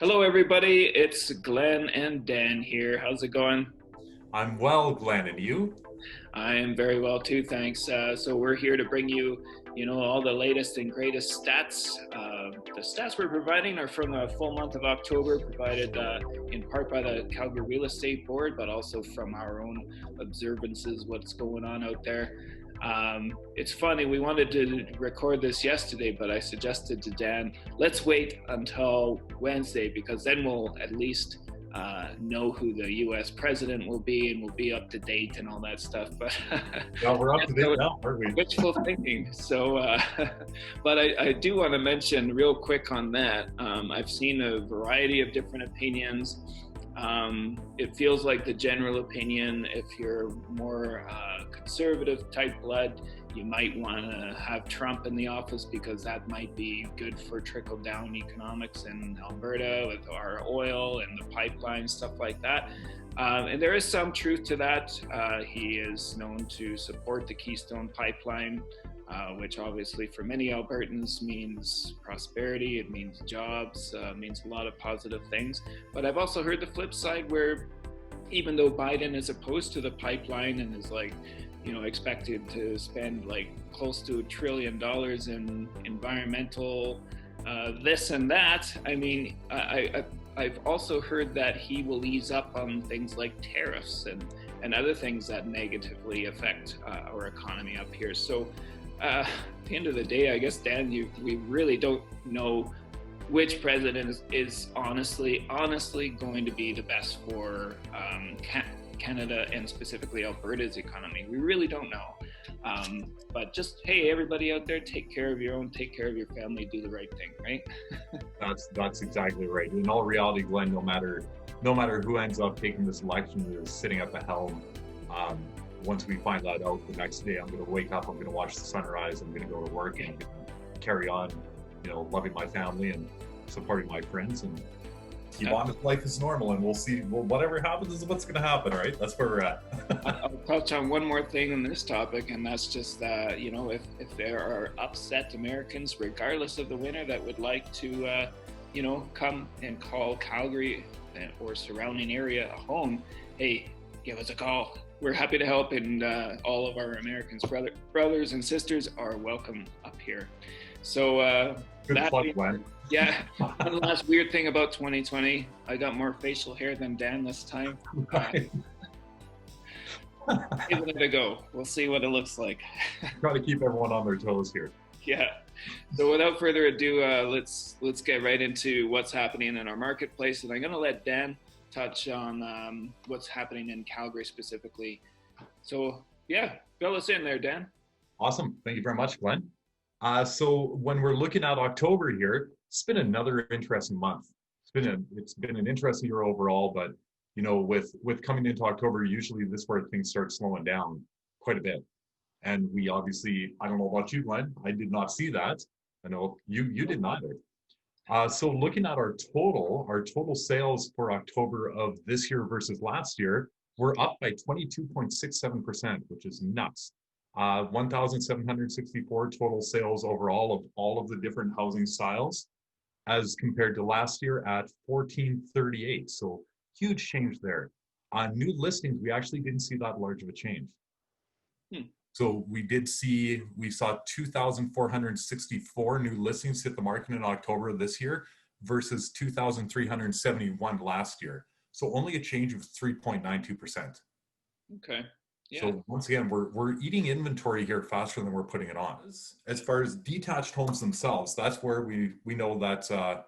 Hello, everybody. It's Glenn and Dan here. How's it going? I'm well, Glenn, and you? I am very well too, thanks. So we're here to bring you, all the latest and greatest stats. The stats we're providing are from the full month of October, provided in part by the Calgary Real Estate Board, but also from our own observances, what's going on out there. It's funny, we wanted to record this yesterday, but I suggested to Dan, let's wait until Wednesday because then we'll at least know who the U.S. president will be and we'll be up to date and all that stuff. But Well, we're up to date now, aren't we? wishful thinking. So, but I do want to mention real quick on that. I've seen a variety of different opinions. It feels like the general opinion, if you're more conservative type blood, you might want to have Trump in the office because that might be good for trickle down economics in Alberta with our oil and the pipeline, stuff like that. And there is some truth to that. He is known to support the Keystone Pipeline, which obviously for many Albertans means prosperity, it means jobs, means a lot of positive things. But I've also heard the flip side where even though Biden is opposed to the pipeline and is like, expected to spend like close to $1 trillion in environmental this and that. I mean, I've also heard that he will ease up on things like tariffs and other things that negatively affect our economy up here. So at the end of the day, I guess, Dan, we really don't know which president is honestly going to be the best for Canada and specifically Alberta's economy. We really don't know. But just, hey, everybody out there, take care of your own, take care of your family, do the right thing, right? That's exactly right. In all reality, Glenn, no matter who ends up taking this election is sitting at the helm. Once we find that out the next day, I'm going to wake up, I'm going to watch the sunrise, I'm going to go to work and carry on, loving my family and supporting my friends and keep on with life as normal, and we'll see. Well, whatever happens is what's going to happen, right? That's where we're at. I'll touch on one more thing on this topic, and that's just that, if there are upset Americans, regardless of the winner, that would like to, come and call Calgary or surrounding area a home, hey, give us a call. We're happy to help, and all of our Americans, brothers and sisters, are welcome up here. So Good luck, Glenn. Yeah, one last weird thing about 2020, I got more facial hair than Dan this time. Give it a go. We'll see what it looks like. Try to keep everyone on their toes here. Yeah. So without further ado, let's get right into what's happening in our marketplace, and I'm going to let Dan touch on what's happening in Calgary specifically. So yeah, fill us in there, Dan. Awesome. Thank you very much, Glenn. So when we're looking at October here, it's been another interesting month. It's been an interesting year overall, but with coming into October, usually this is where things start slowing down quite a bit. And we obviously, I don't know about you, Glenn, I did not see that. I know you didn't either. So looking at our total sales for October of this year versus last year, we're up by 22.67%, which is nuts. 1,764 total sales overall of all of the different housing styles, as compared to last year at 1,438. So huge change there. On new listings, we actually didn't see that large of a change. So we saw 2,464 new listings hit the market in October of this year versus 2,371 last year. So only a change of 3.92%. Okay. Yeah. So once again, we're eating inventory here faster than we're putting it on. As far as detached homes themselves, that's where we know that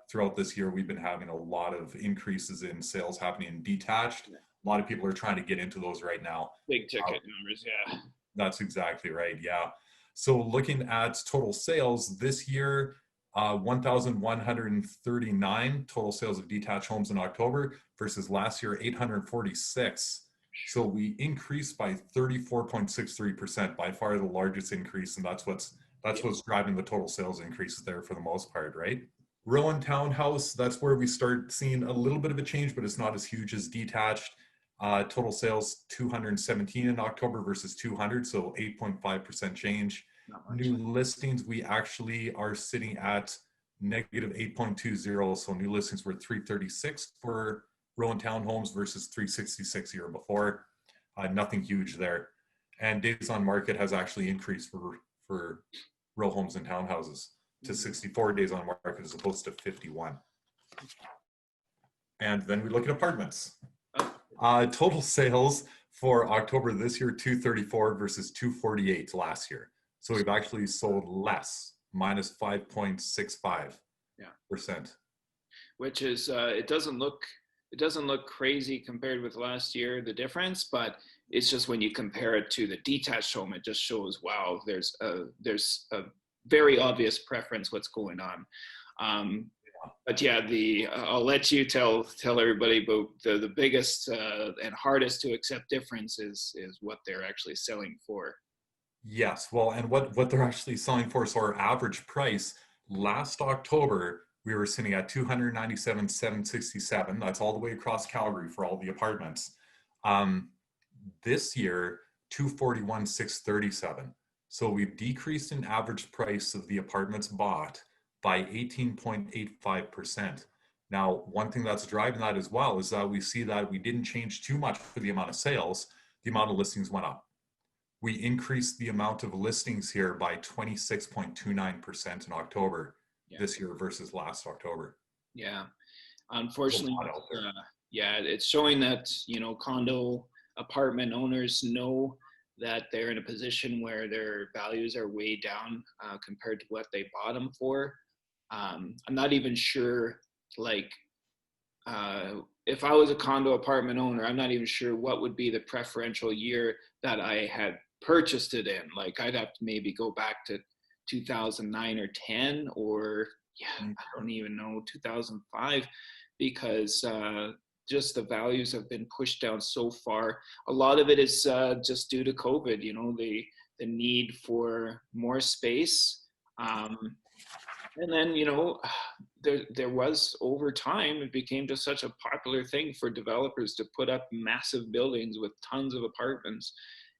throughout this year, we've been having a lot of increases in sales happening in detached. A lot of people are trying to get into those right now. Big ticket numbers, yeah. That's exactly right, yeah. So looking at total sales this year, 1,139 total sales of detached homes in October versus last year, 846. So we increased by 34.63%, by far the largest increase, and that's what's driving the total sales increases there for the most part, right? Row and townhouse, that's where we start seeing a little bit of a change, but it's not as huge as detached. Total sales 217 in October versus 200, so 8.5% change. New listings, we actually are sitting at negative 8.20. So new listings were 336 for row and townhomes versus 366 year before. Nothing huge there. And days on market has actually increased for row homes and townhouses to 64 days on market as opposed to 51. And then we look at apartments. Total sales for October this year, 234 versus 248 last year. So we've actually sold less, minus 5.65%. Which is it doesn't look crazy compared with last year, the difference, but it's just when you compare it to the detached home, it just shows, wow, there's a very obvious preference what's going on. But yeah, I'll let you tell everybody about the biggest and hardest to accept difference is what they're actually selling for. Yes, well, and what they're actually selling for. So our average price last October, we were sitting at 297,767. That's all the way across Calgary for all the apartments. This year, 241,637. So we've decreased in average price of the apartments bought by 18.85%. Now, one thing that's driving that as well is that we see that we didn't change too much for the amount of sales. The amount of listings went up. We increased the amount of listings here by 26.29% in October this year versus last October. Yeah, unfortunately, it's showing that, condo apartment owners know that they're in a position where their values are way down compared to what they bought them for. I'm not even sure, if I was a condo apartment owner, I'm not even sure what would be the preferential year that I had purchased it in. I'd have to maybe go back to 2009 or 10, or I don't even know, 2005, because just the values have been pushed down so far. A lot of it is just due to COVID, the need for more space. And then, there was, over time, it became just such a popular thing for developers to put up massive buildings with tons of apartments.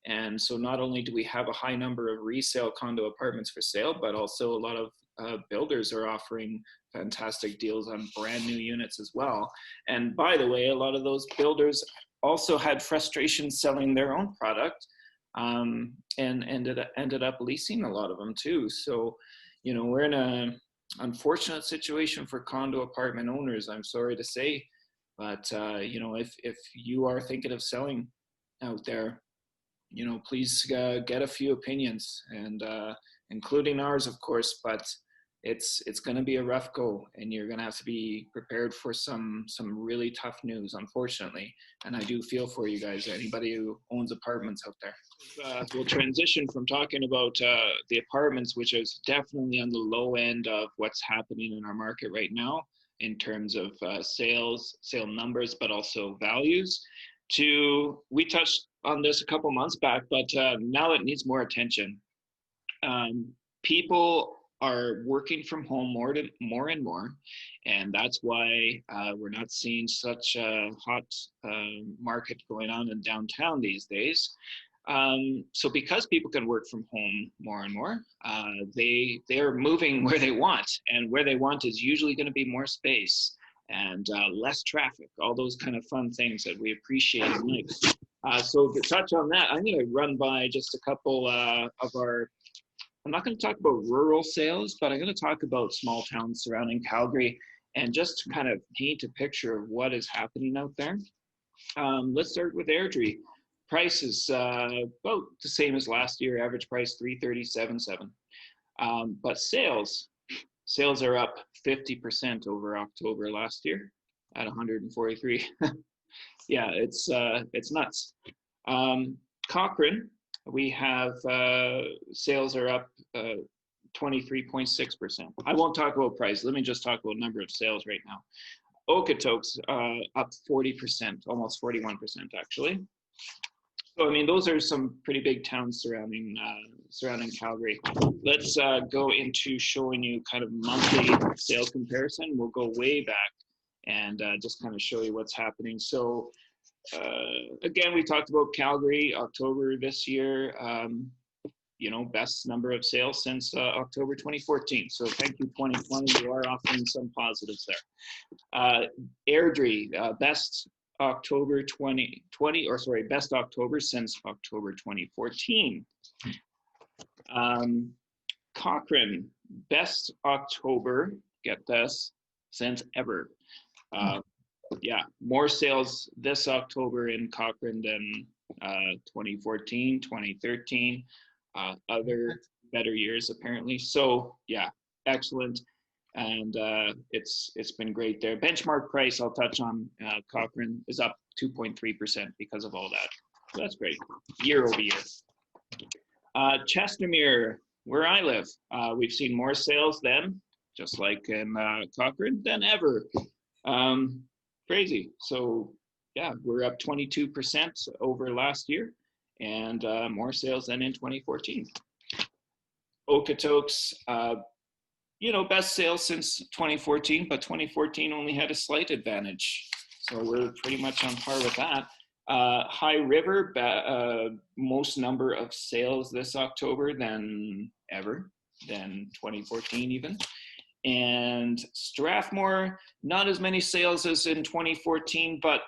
And so not only do we have a high number of resale condo apartments for sale, but also a lot of builders are offering fantastic deals on brand new units as well. And by the way, a lot of those builders also had frustration selling their own product, and ended up leasing a lot of them too. So, we're in a unfortunate situation for condo apartment owners, I'm sorry to say. But if you are thinking of selling out there, please get a few opinions, and including ours, of course. But it's going to be a rough go, and you're going to have to be prepared for some really tough news, unfortunately. And I do feel for you guys, anybody who owns apartments out there. We'll transition from talking about the apartments, which is definitely on the low end of what's happening in our market right now in terms of sale numbers, but also values, to, we touched on this a couple months back, but now it needs more attention. People are working from home more and more, and that's why we're not seeing such a hot market going on in downtown these days. So because people can work from home more and more, they're moving where they want, and where they want is usually going to be more space and less traffic, all those kind of fun things that we appreciate in life. So to touch on that, I'm going to run by just a couple of our, I'm not going to talk about rural sales, but I'm going to talk about small towns surrounding Calgary, and just to kind of paint a picture of what is happening out there. Let's start with Airdrie. Price is about the same as last year, average price 337.7. But sales are up 50% over October last year at 143. Yeah, it's nuts. Cochrane, we have sales are up 23.6%. I won't talk about price. Let me just talk about number of sales right now. Okotoks up 40%, almost 41% actually. So I mean, those are some pretty big towns surrounding Calgary. Let's go into showing you kind of monthly sales comparison. We'll go way back and just kind of show you what's happening. So again, we talked about Calgary, October this year. best number of sales since October 2014. So thank you, 2020. You are offering some positives there. Airdrie, best October 2020, best October since October 2014. Cochrane, best October, get this, since ever. More sales this October in Cochrane than 2014, 2013, other better years apparently. So yeah, excellent. And it's been great there. Benchmark price, I'll touch on, Cochrane is up 2.3% because of all that. So that's great, year over year. Chestermere, where I live, we've seen more sales then, just like in Cochrane, than ever. Crazy. So yeah, we're up 22% over last year, and more sales than in 2014. Okotoks, best sales since 2014, but 2014 only had a slight advantage. So we're pretty much on par with that. High River, most number of sales this October than ever, than 2014 even. And Strathmore, not as many sales as in 2014, but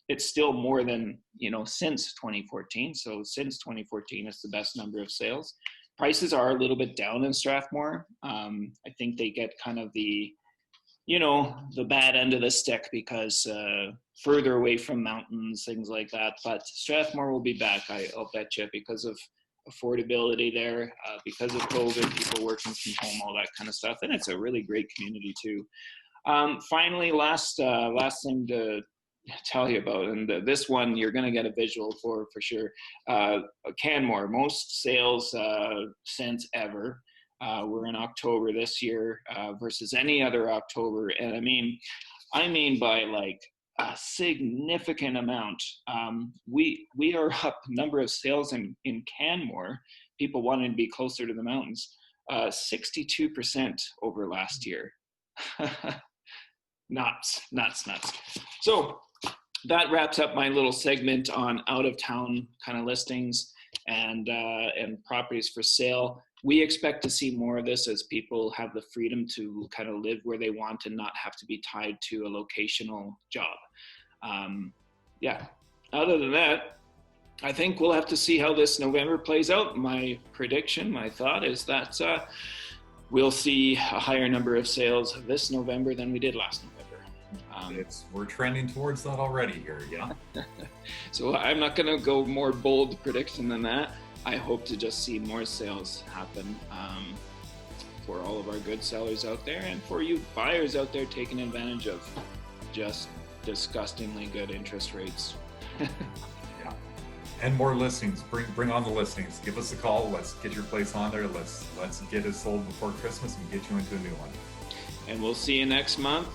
it's still more than, since 2014. So since 2014, it's the best number of sales. Prices are a little bit down in Strathmore. I think they get kind of the bad end of the stick because further away from mountains, things like that. But Strathmore will be back, I'll bet you, because of affordability there, because of COVID, people working from home, all that kind of stuff. And it's a really great community too. Finally, last thing to tell you about, and this one you're going to get a visual for sure. Canmore, most sales since ever. We're in October this year versus any other October, and I mean by like a significant amount. We are up number of sales in Canmore, people wanting to be closer to the mountains, 62% over last year. nuts. So that wraps up my little segment on out of town kind of listings and properties for sale. We expect to see more of this as people have the freedom to kind of live where they want and not have to be tied to a locational job. Other than that, I think we'll have to see how this November plays out. My prediction, my thought is that we'll see a higher number of sales this November than we did last November. We're trending towards that already here, yeah. So I'm not going to go more bold prediction than that. I hope to just see more sales happen for all of our good sellers out there and for you buyers out there taking advantage of just disgustingly good interest rates. Yeah, and more listings. Bring on the listings. Give us a call. Let's get your place on there. Let's get it sold before Christmas and get you into a new one. And we'll see you next month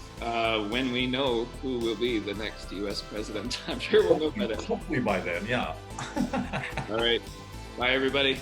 when we know who will be the next U.S. president. I'm sure we'll know by then. Hopefully by then, yeah. All right. Bye, everybody.